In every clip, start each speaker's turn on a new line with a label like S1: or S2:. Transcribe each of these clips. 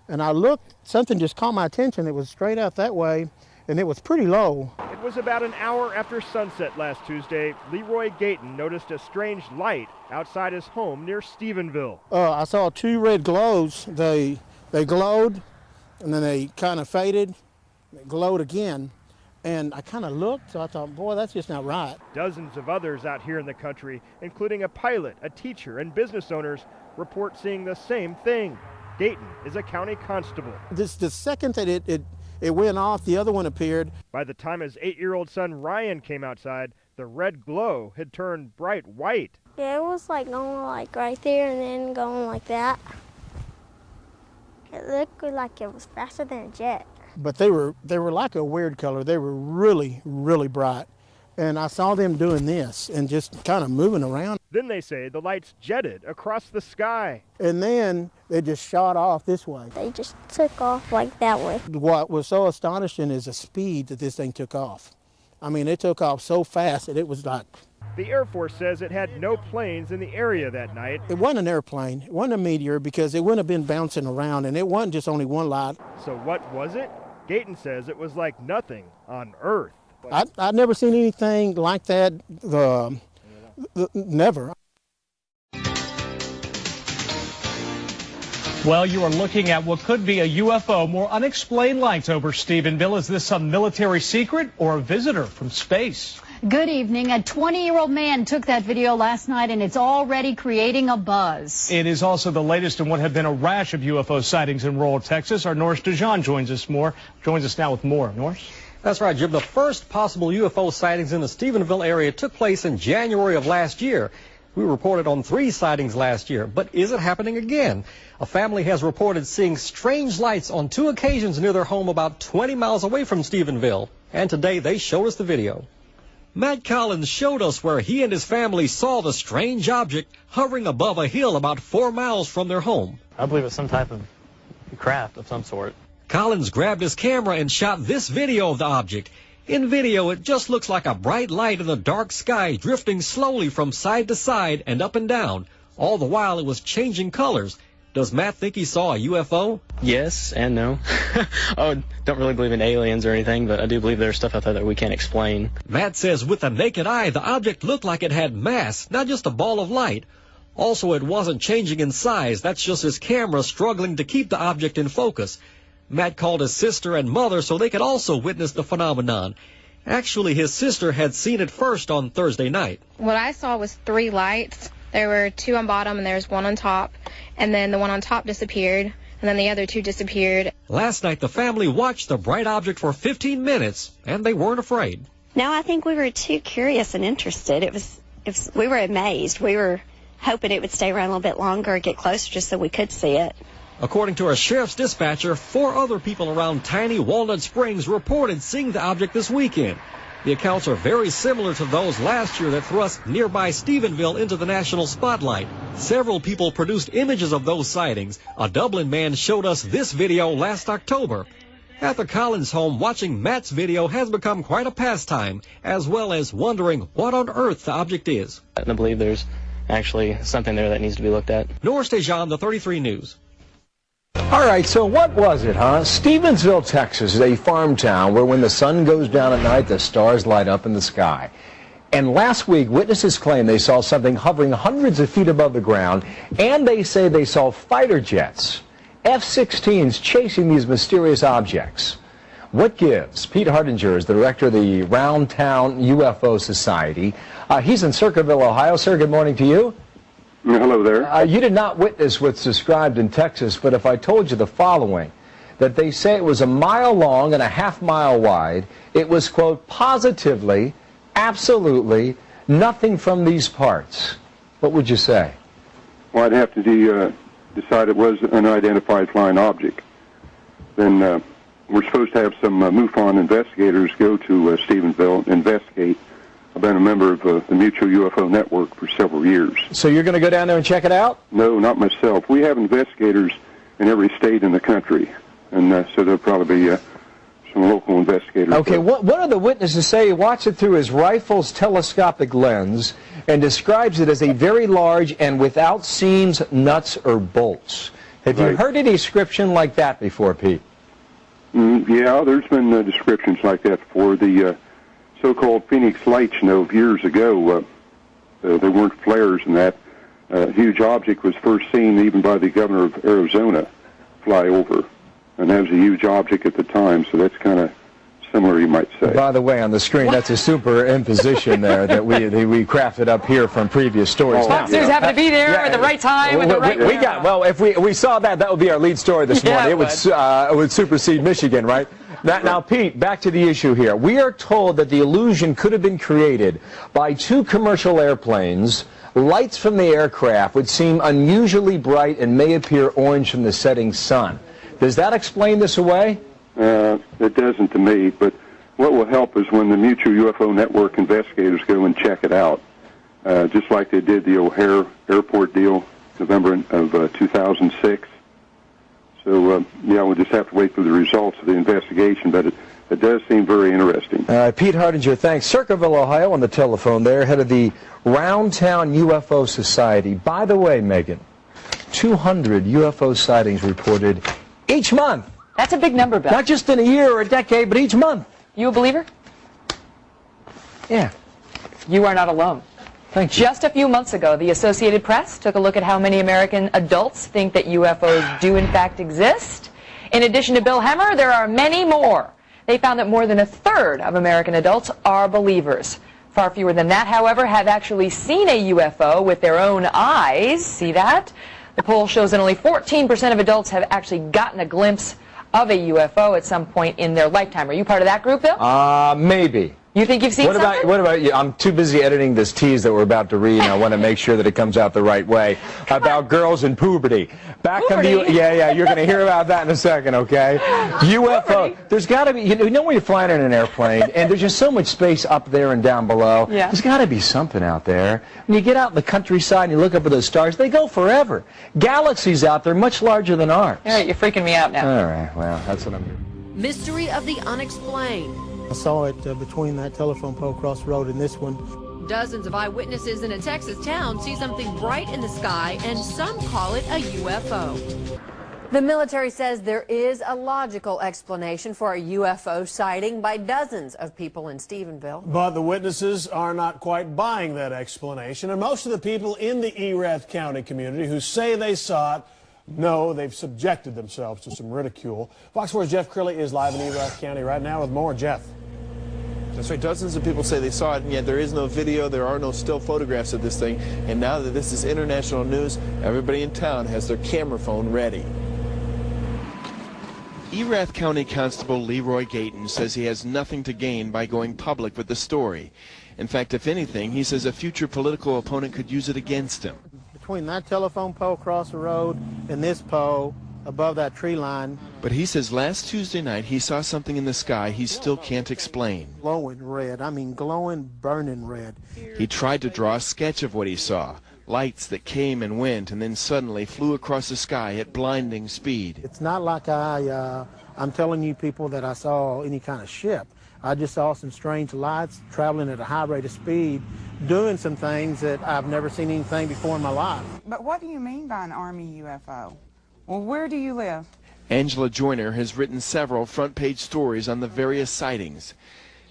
S1: And I looked, something just caught my attention. It was straight out that way, and it was pretty low.
S2: It was about an hour after sunset last Tuesday. Lee Roy Gaitan noticed a strange light outside his home near Stephenville.
S1: I saw two red glows. They glowed, and then they kind of faded. They glowed again. And I kind of looked, so I thought, boy, that's just not right.
S2: Dozens of others out here in the country, including a pilot, a teacher, and business owners, report seeing the same thing. Gaitan is a county constable.
S1: The second that it went off, the other one appeared.
S2: By the time his 8-year-old son Ryan came outside, the red glow had turned bright white.
S3: Yeah, it was like going like right there and then going like that. It looked like it was faster than a jet.
S1: But they were like a weird color. They were really, really bright. And I saw them doing this and just kind of moving around.
S2: Then they say the lights jetted across the sky.
S1: And then they just shot off this way.
S3: They just took off like that way.
S1: What was so astonishing is the speed that this thing took off. I mean, it took off so fast that it was like...
S2: The Air Force says it had no planes in the area that night.
S1: It wasn't an airplane, it wasn't a meteor, because it wouldn't have been bouncing around, and it wasn't just only one light.
S2: So what was it? Gaitan says it was like nothing on Earth.
S1: I've never seen anything like that, never.
S4: Well, you are looking at what could be a UFO. More unexplained lights over Stephenville. Is this some military secret or a visitor from space?
S5: Good evening. A 20-year-old man took that video last night, and it's already creating a buzz.
S4: It is also the latest in what have been a rash of UFO sightings in rural Texas. Our Norris DeJean joins us now with more. Norris?
S6: That's right, Jim. The first possible UFO sightings in the Stephenville area took place in January of last year. We reported on 3 sightings last year, but is it happening again? A family has reported seeing strange lights on 2 occasions near their home about 20 miles away from Stephenville. And today they showed us the video. Matt Collins showed us where he and his family saw the strange object hovering above a hill about 4 miles from their home.
S7: I believe it's some type of craft of some sort.
S6: Collins grabbed his camera and shot this video of the object. In video, it just looks like a bright light in the dark sky drifting slowly from side to side and up and down. All the while it was changing colors. Does Matt think he saw a UFO?
S7: Yes and no. I don't really believe in aliens or anything, but I do believe there's stuff out there that we can't explain.
S6: Matt says with the naked eye, the object looked like it had mass, not just a ball of light. Also, it wasn't changing in size. That's just his camera struggling to keep the object in focus. Matt called his sister and mother so they could also witness the phenomenon. Actually, his sister had seen it first on Thursday night.
S8: What I saw was 3 lights. There were 2 on bottom and there's 1 on top. And then the one on top disappeared. And then the other 2 disappeared.
S6: Last night, the family watched the bright object for 15 minutes, and they weren't afraid.
S9: No, I think we were too curious and interested. We were amazed. We were hoping it would stay around a little bit longer or get closer just so we could see it.
S6: According to a sheriff's dispatcher, 4 other people around tiny Walnut Springs reported seeing the object this weekend. The accounts are very similar to those last year that thrust nearby Stephenville into the national spotlight. Several people produced images of those sightings. A Dublin man showed us this video last October. At the Collins home, watching Matt's video has become quite a pastime, as well as wondering what on earth the object is.
S7: I believe there's actually something there that needs to be looked at.
S6: Norris DeJean, the 33 News.
S10: All right, so what was it, huh? Stevensville, Texas is a farm town where when the sun goes down at night, the stars light up in the sky. And last week, witnesses claim they saw something hovering hundreds of feet above the ground, and they say they saw fighter jets, F-16s, chasing these mysterious objects. What gives? Pete Hardinger is the director of the Round Town UFO Society. He's in Circleville, Ohio. Sir, good morning to you.
S11: Hello there.
S10: You did not witness what's described in Texas, but if I told you the following, that they say it was a mile long and a half-mile wide, it was, quote, positively, absolutely nothing from these parts, what would you say?
S11: Well, I'd have to decide it was an unidentified flying object. Then we're supposed to have some MUFON investigators go to Stephenville and investigate. I've been a member of the Mutual UFO Network for several years.
S10: So you're going to go down there and check it out?
S11: No, not myself. We have investigators in every state in the country, and so there'll probably be some local investigators.
S10: Okay, one of the witnesses say he watched it through his rifle's telescopic lens and describes it as a very large and without seams, nuts, or bolts. Have you heard a description like that before, Pete?
S11: Yeah, there's been descriptions like that before. The so-called Phoenix Lights, of years ago, there weren't flares, and that huge object was first seen even by the governor of Arizona fly over, and that was a huge object at the time, so that's kind of similar, you might say.
S10: By the way, on the screen, that's a superimposition there that we crafted up here from previous stories.
S12: Officers happen to be there at the right time.
S10: If we saw that, that would be our lead story this morning. It would supersede Michigan, right? Now, Pete, back to the issue here. We are told that the illusion could have been created by two commercial airplanes. Lights from the aircraft would seem unusually bright and may appear orange from the setting sun. Does that explain this away?
S11: It doesn't to me, but what will help is when the Mutual UFO Network investigators go and check it out, just like they did the O'Hare Airport deal, November of 2006. So, we'll just have to wait for the results of the investigation, but it does seem very interesting.
S10: Pete Hardinger, thanks. Circleville, Ohio, on the telephone there, head of the Round Town UFO Society. By the way, Megan, 200 UFO sightings reported each month.
S12: That's a big number, Bill.
S10: Not just in a year or a decade, but each month.
S12: You a believer?
S10: Yeah.
S12: You are not alone.
S10: Thank you.
S12: Just a few months ago, the Associated Press took a look at how many American adults think that UFOs do in fact exist. In addition to Bill Hemmer, there are many more. They found that more than a third of American adults are believers. Far fewer than that, however, have actually seen a UFO with their own eyes. See that? The poll shows that only 14% of adults have actually gotten a glimpse of a UFO at some point in their lifetime. Are you part of that group, Bill?
S10: Maybe.
S12: You think you've seen something?
S10: What about you? I'm too busy editing this tease that we're about to read, and I want to make sure that it comes out the right way. About girls in puberty. You're going to hear about that in a second, okay? UFO. There's got to be, you know when you're flying in an airplane, and there's just so much space up there and down below.
S12: Yeah.
S10: There's got to be something out there. When you get out in the countryside and you look up at those stars, they go forever. Galaxies out there much larger than ours.
S12: All right, you're freaking me out now.
S10: All right, well, that's what I'm doing.
S13: Mystery of the unexplained.
S1: I saw it between that telephone pole across the road and this one.
S13: Dozens of eyewitnesses in a Texas town see something bright in the sky, and some call it a UFO. The military says there is a logical explanation for a UFO sighting by dozens of people in Stephenville.
S14: But the witnesses are not quite buying that explanation, and most of the people in the Erath County community who say they saw it, no, they've subjected themselves to some ridicule. Fox 4's Jeff Crilly is live in Erath County right now with more. Jeff.
S15: That's right. Dozens of people say they saw it, and yet there is no video, there are no still photographs of this thing. And now that this is international news, everybody in town has their camera phone ready. Erath County Constable Lee Roy Gaitan says he has nothing to gain by going public with the story. In fact, if anything, he says a future political opponent could use it against him.
S1: Between that telephone pole across the road and this pole above that tree line.
S15: But he says last Tuesday night he saw something in the sky he still can't explain.
S1: Glowing red. I mean glowing, burning red.
S15: He tried to draw a sketch of what he saw. Lights that came and went and then suddenly flew across the sky at blinding speed.
S1: It's not like I'm telling you people that I saw any kind of ship. I just saw some strange lights traveling at a high rate of speed, doing some things that I've never seen anything before in my life.
S16: But what do you mean by an Army UFO? Well, where do you live?
S15: Angela Joyner has written several front-page stories on the various sightings.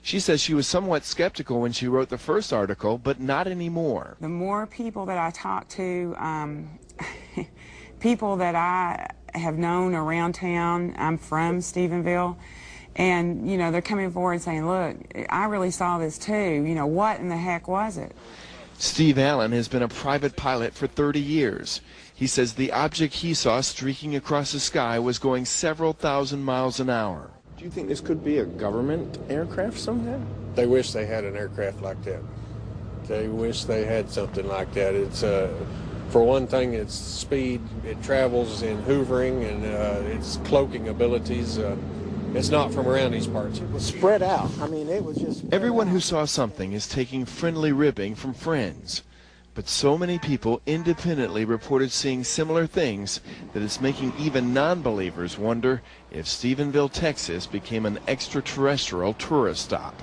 S15: She says she was somewhat skeptical when she wrote the first article, but not anymore.
S16: The more people that I talk to, people that I have known around town, I'm from Stephenville, and, you know, they're coming forward saying, look, I really saw this too. You know, what in the heck was it?
S15: Steve Allen has been a private pilot for 30 years. He says the object he saw streaking across the sky was going several thousand miles an hour.
S17: Do you think this could be a government aircraft somehow?
S18: They wish they had an aircraft like that. They wish they had something like that. It's, for one thing, it's speed. It travels in hoovering, and its cloaking abilities. It's not from around these parts.
S1: It was spread out. I mean, it was just...
S15: Everyone who saw something is taking friendly ribbing from friends. But so many people independently reported seeing similar things that it's making even non-believers wonder if Stephenville, Texas became an extraterrestrial tourist stop.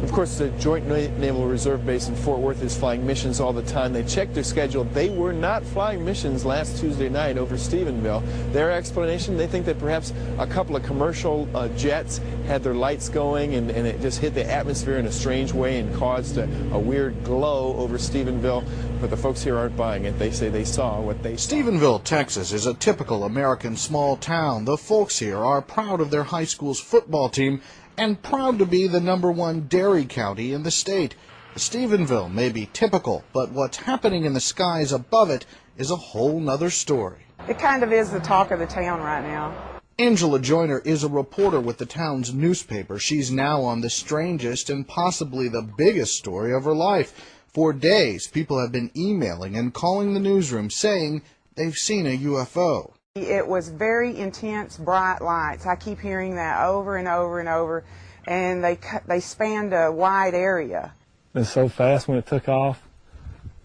S15: Of course, the Joint Naval Reserve Base in Fort Worth is flying missions all the time. They checked their schedule. They were not flying missions last Tuesday night over Stephenville. Their explanation, they think that perhaps a couple of commercial jets had their lights going and it just hit the atmosphere in a strange way and caused a weird glow over Stephenville. But the folks here aren't buying it. They say they saw what they saw.
S19: Stephenville, Texas is a typical American small town. The folks here are proud of their high school's football team and proud to be the #1 dairy county in the state. Stephenville may be typical, but what's happening in the skies above it is a whole nother story.
S16: It kind of is the talk of the town right now.
S19: Angela Joyner is a reporter with the town's newspaper. She's now on the strangest and possibly the biggest story of her life. For days, people have been emailing and calling the newsroom saying they've seen a UFO.
S16: It was very intense, bright lights. I keep hearing that over and over and over, and they spanned a wide area.
S20: It was so fast when it took off,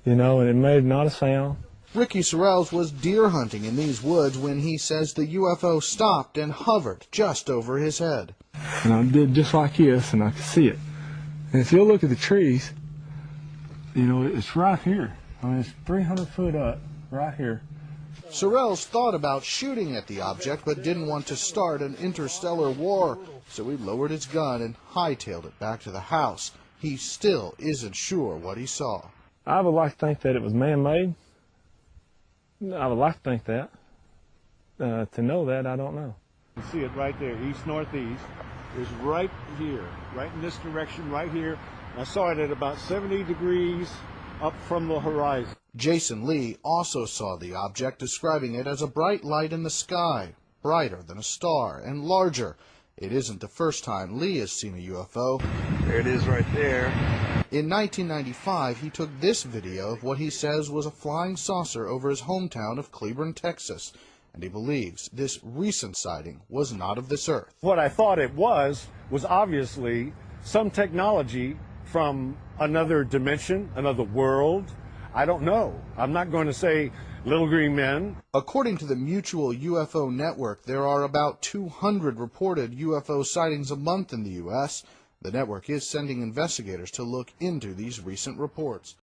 S20: you know, and it made not a sound.
S19: Ricky Sorrells was deer hunting in these woods when he says the UFO stopped and hovered just over his head.
S20: And I did just like this, and I could see it. And if you look at the trees, you know, it's right here. I mean, it's 300 foot up, right here.
S19: Sorrells thought about shooting at the object, but didn't want to start an interstellar war, so he lowered his gun and hightailed it back to the house. He still isn't sure what he saw.
S20: I would like to think that it was man-made. I would like to think that. To know that, I don't know.
S21: You see it right there, east-northeast. It's right here, right in this direction, right here. I saw it at about 70 degrees up from the horizon.
S19: Jason Lee also saw the object, describing it as a bright light in the sky, brighter than a star and larger. It isn't the first time Lee has seen a UFO.
S21: There it is right there.
S19: In 1995, he took this video of what he says was a flying saucer over his hometown of Cleburne, Texas, and he believes this recent sighting was not of this earth.
S21: What I thought it was obviously some technology from another dimension, another world. I don't know. I'm not going to say little green men.
S19: According to the Mutual UFO Network, there are about 200 reported UFO sightings a month in the U.S. The network is sending investigators to look into these recent reports.